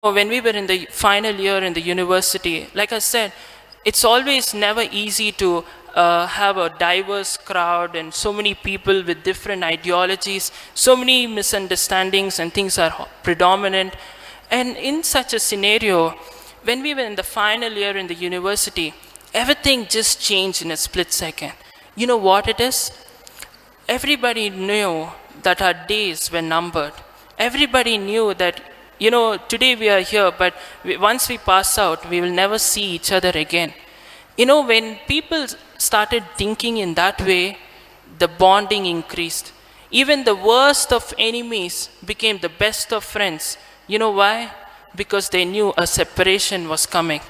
When we were in the final year in the university, like I said, it's always never easy to have a diverse crowd and so many people with different ideologies, so many misunderstandings and things are predominant. And in such a scenario, when we were in the final year in the university, everything just changed in a split second. You know what it is? Everybody knew that our days were numbered. Everybody knew that, today we are here, but once we pass out, we will never see each other again. When people started thinking in that way, the bonding increased. Even the worst of enemies became the best of friends. You know why? Because they knew a separation was coming.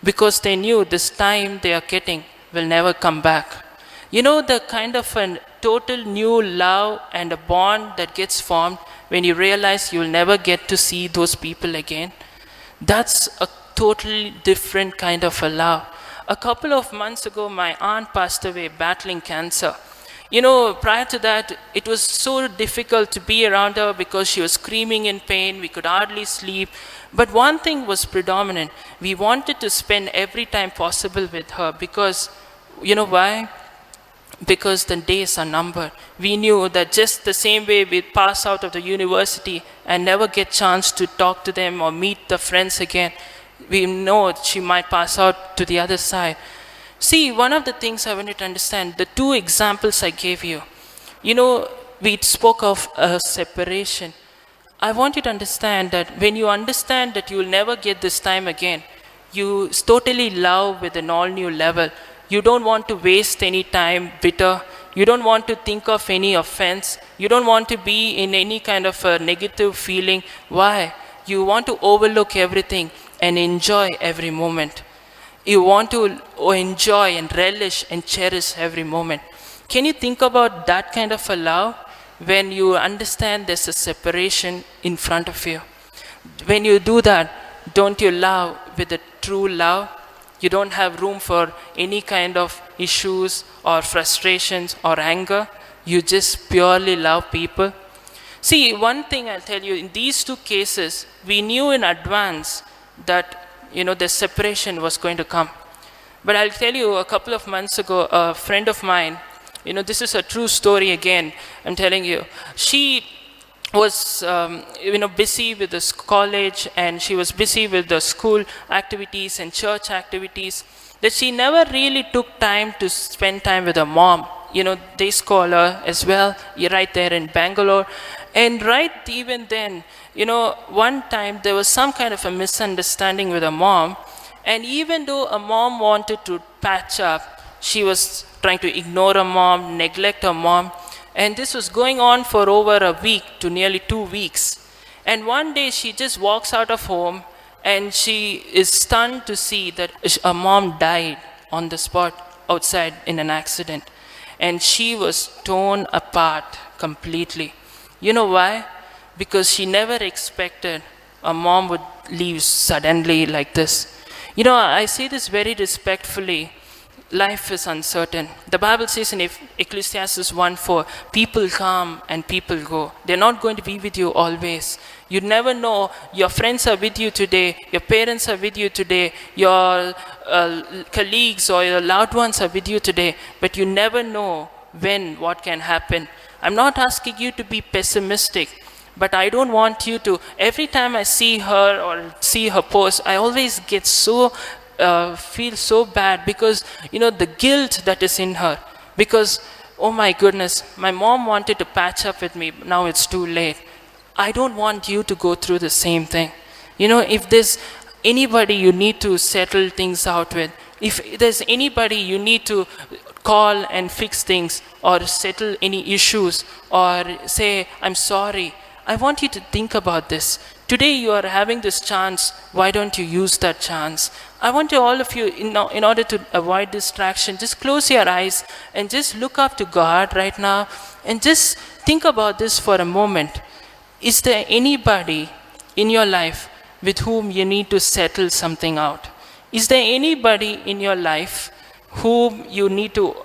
Because they knew this time they are getting will never come back. The kind of a total new love and a bond that gets formed when you realize you'll never get to see those people again. That's a totally different kind of a love. A couple of months ago, my aunt passed away battling cancer. Prior to that, it was so difficult to be around her because she was screaming in pain. We could hardly sleep. But one thing was predominant. We wanted to spend every time possible with her because, you know why? Because the days are numbered. We knew that just the same way we pass out of the university and never get chance to talk to them or meet the friends again, we know she might pass out to the other side. See, one of the things I wanted to understand, the two examples I gave you, we spoke of a separation. I want you to understand that when you understand that you will never get this time again, you totally love with an all new level. You don't want to waste any time bitter. You don't want to think of any offense. You don't want to be in any kind of a negative feeling. Why? You want to overlook everything and enjoy every moment. You want to enjoy and relish and cherish every moment. Can you think about that kind of a love when you understand there's a separation in front of you? When you do that, don't you love with a true love? You don't have room for any kind of issues or frustrations or anger. You just purely love people. See, one thing I'll tell you, in these two cases, we knew in advance that, the separation was going to come. But I'll tell you, a couple of months ago, a friend of mine, this is a true story again, I'm telling you. She was busy with this college, and she was busy with the school activities and church activities, that she never really took time to spend time with her mom. They call her as well, right there in Bangalore. And right even then, one time there was some kind of a misunderstanding with her mom. And even though a mom wanted to patch up, she was trying to ignore her mom, neglect her mom. And this was going on for over a week to nearly 2 weeks. And one day she just walks out of home and she is stunned to see that her mom died on the spot outside in an accident. And she was torn apart completely. You know why? Because she never expected a mom would leave suddenly like this. I say this very respectfully. Life is uncertain. The Bible says in Ecclesiastes 1:4, people come and people go. They're not going to be with you always. You never know. Your friends are with you today. Your parents are with you today. Your colleagues or your loved ones are with you today. But you never know what can happen. I'm not asking you to be pessimistic. But I don't want you to, every time I see her or see her post, I always get feel so bad because, the guilt that is in her. Because, oh my goodness, my mom wanted to patch up with me, now it's too late. I don't want you to go through the same thing. If there's anybody you need to settle things out with, if there's anybody you need to call and fix things or settle any issues or say, I'm sorry, I want you to think about this. Today you are having this chance. Why don't you use that chance? I want all of you, in order to avoid distraction, just close your eyes and just look up to God right now and just think about this for a moment. Is there anybody in your life with whom you need to settle something out? Is there anybody in your life whom you need to,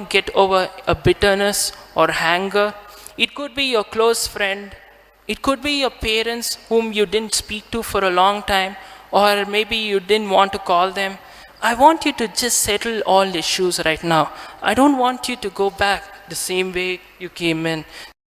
get over a bitterness or anger? It could be your close friend. It could be your parents whom you didn't speak to for a long time, or maybe you didn't want to call them. I want you to just settle all issues right now. I don't want you to go back the same way you came in.